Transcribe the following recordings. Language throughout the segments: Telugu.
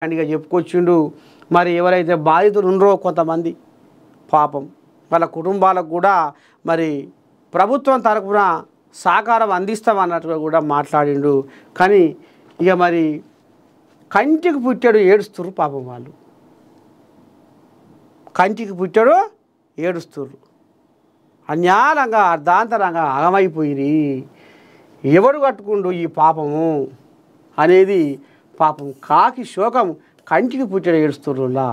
అండిగా చెప్పుకొచ్చిండు. మరి ఎవరైతే బాధితులు ఉన్నారో కొంతమంది పాపం వాళ్ళ కుటుంబాలకు కూడా మరి ప్రభుత్వం తరపున సహకారం అందిస్తామన్నట్టుగా కూడా మాట్లాడిండు. కానీ ఇక మరి కంటికి పుట్టాడు ఏడుస్తురు పాపం, వాళ్ళు కంటికి పుట్టాడు ఏడుస్తురు, అన్యాయంగా అర్ధాంతరంగా అగమైపోయి ఎవడు కట్టుకుండు ఈ పాపము అనేది పాపం కాకి శోకం కంటికి పుట్టాడు ఏడుస్తుర్రులా.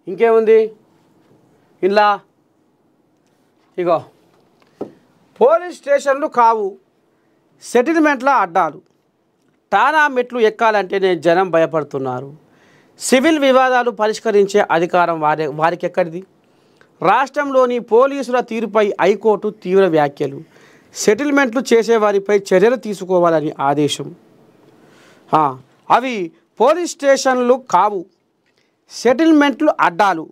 ఇంకేముంది ఇలా ఇగో పోలీస్ స్టేషన్లు కావు సెటిల్మెంట్ల అడ్డాలు, టానా మెట్లు ఎక్కాలంటేనే జనం భయపడుతున్నారు. సివిల్ వివాదాలు పరిష్కరించే అధికారం వారికి ఎక్కడిది? రాష్ట్రంలోని పోలీసుల తీరుపై హైకోర్టు తీవ్ర వ్యాఖ్యలు. సెటిల్మెంట్లు చేసేవారిపై చర్యలు తీసుకోవాలని ఆదేశం. అవి పోలీస్ స్టేషన్లు కావు సెటిల్మెంట్లు అడ్డాలు.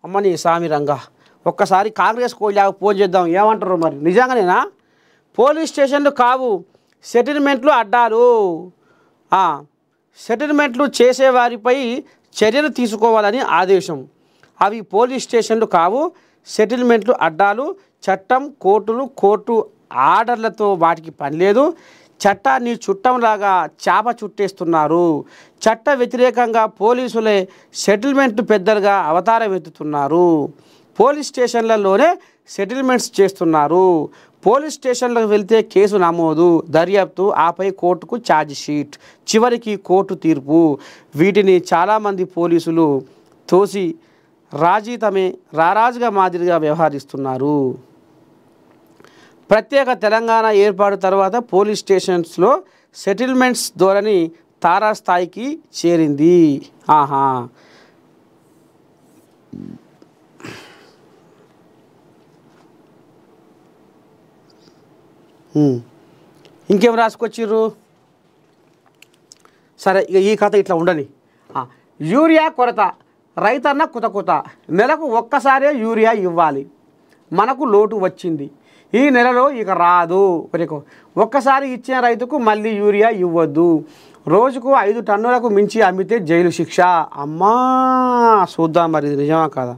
అమ్మని సామి రంగా ఒక్కసారి కాంగ్రెస్ కోయిలాగా ఫోన్ చేద్దాం, ఏమంటారు మరి? నిజంగానేనా? పోలీస్ స్టేషన్లు కావు సెటిల్మెంట్లు అడ్డాలు, సెటిల్మెంట్లు చేసేవారిపై చర్యలు తీసుకోవాలని ఆదేశం. అవి పోలీస్ స్టేషన్లు కావు సెటిల్మెంట్లు అడ్డాలు. చట్టం కోర్టు ఆర్డర్లతో వాటికి పని లేదు. చట్టాన్ని చుట్టంలాగా చాప చుట్టేస్తున్నారు. చట్ట వ్యతిరేకంగా పోలీసులే సెటిల్మెంట్ పెద్దలుగా అవతారం ఎత్తుతున్నారు. పోలీస్ స్టేషన్లలోనే సెటిల్మెంట్స్ చేస్తున్నారు. పోలీస్ స్టేషన్లకు వెళ్తే కేసు నమోదు, దర్యాప్తు, ఆపై కోర్టుకు ఛార్జ్ షీట్, చివరికి కోర్టు తీర్పు. వీటిని చాలామంది పోలీసులు తోసి రారాజుగా మాదిరిగా వ్యవహరిస్తున్నారు. ప్రత్యేక తెలంగాణ ఏర్పాటు తర్వాత పోలీస్ స్టేషన్స్లో సెటిల్మెంట్స్ ధోరణి తారాస్థాయికి చేరింది. ఇంకేం రాసుకొచ్చిర్రు? సరే, ఇక ఈ కథ ఇట్లా ఉండని. యూరియా కొరత, రైతన్న కుత నెలకు ఒక్కసారే యూరియా ఇవ్వాలి. మనకు లోటు వచ్చింది, ఈ నెలలో ఇక రాదు. ఒక్కసారి ఇచ్చిన రైతుకు మళ్ళీ యూరియా ఇవ్వద్దు. రోజుకు 5 టన్నులకు మించి అమ్మితే జైలు శిక్ష. అమ్మా చూద్దాం మరి ఇది నిజమా కదా?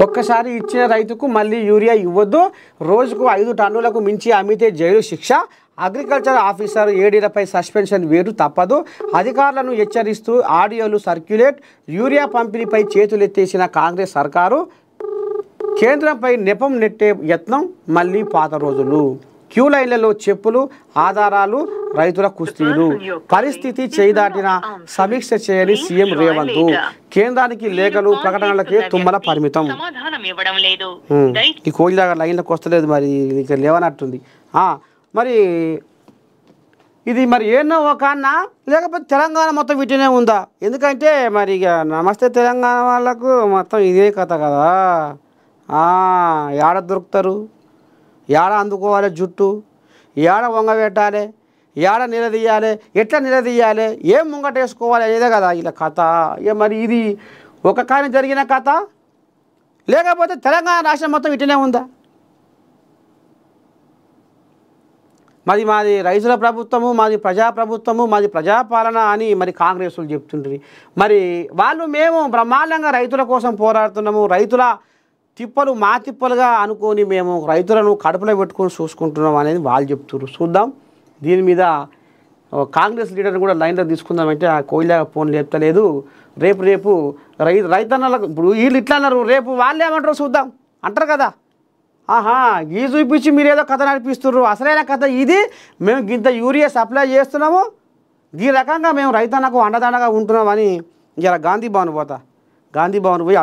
ఒక్కసారి ఇచ్చిన రైతుకు మళ్ళీ యూరియా ఇవ్వద్దు. రోజుకు 5 టన్నులకు మించి అమ్మితే జైలు శిక్ష. అగ్రికల్చర్ ఆఫీసర్ ఏడీలపై సస్పెన్షన్ వేటు తప్పదు. అధికారులను హెచ్చరిస్తూ ఆడియోలు సర్క్యులేట్. యూరియా పంపిణీపై చేతులెత్తేసిన కాంగ్రెస్ సర్కారు కేంద్రంపై నెపం నెట్టే యత్నం మళ్ళీ పాత రోజులు. క్యూ లైన్లలో చెప్పులు, ఆధారాలు, రైతుల కుస్తీలు. పరిస్థితి చేయిదాటిన సమీక్ష చేయని సీఎం రేవంత్. కేంద్రానికి లేఖలు, ప్రకటనలకే తుమ్మల పరిమితం. ఈ కోయిలాగా లైన్లకు వస్తలేదు, మరి ఇక లేవనట్టుంది. మరి ఇది మరి ఏనో ఒక అన్న, లేకపోతే తెలంగాణ మొత్తం వీటినే ఉందా? ఎందుకంటే మరి ఇక నమస్తే తెలంగాణ వాళ్ళకు మొత్తం ఇదే కథ కదా. ఏడ దొరుకుతారు, ఏడ అందుకోవాలి జుట్టు, ఏడ వంగబెట్టాలి, ఏడ నిలదీయాలి, ఎట్లా నిలదీయాలి, ఏం ముంగటేసుకోవాలి అనేదే కదా ఇలా కథ. ఇక మరి ఇది ఒక కానీ జరిగిన కథ, లేకపోతే తెలంగాణ రాష్ట్రం మొత్తం ఇటనే ఉందా? మాది రైతుల ప్రభుత్వము, మాది ప్రజాప్రభుత్వము, మాది ప్రజాపాలన అని మరి కాంగ్రెస్లు చెప్తుండ్రి. మరి వాళ్ళు మేము బ్రహ్మాండంగా రైతుల కోసం పోరాడుతున్నాము, రైతుల తిప్పలు మా తిప్పలుగా అనుకొని మేము రైతులను కడుపులో పెట్టుకొని చూసుకుంటున్నాం అనేది వాళ్ళు చెప్తున్నారు. చూద్దాం దీని మీద కాంగ్రెస్ లీడర్ని కూడా లైన్లో తీసుకుందామంటే ఆ కోయిలా ఫోన్ లేపుతలేదు. రేపు రైతన్నలకు ఇప్పుడు వీళ్ళు ఇట్లా అన్నారు, రేపు వాళ్ళు ఏమంటారు చూద్దాం అంటారు కదా. ఈ చూపించి మీరు ఏదో కథ నడిపిస్తున్నారు, అసలైన కథ ఇది. మేము ఇంత యూరియా సప్లై చేస్తున్నాము, ఈ రకంగా మేము రైతన్నకు అండదండగా ఉంటున్నామని ఇలా గాంధీ భవన్ పోయి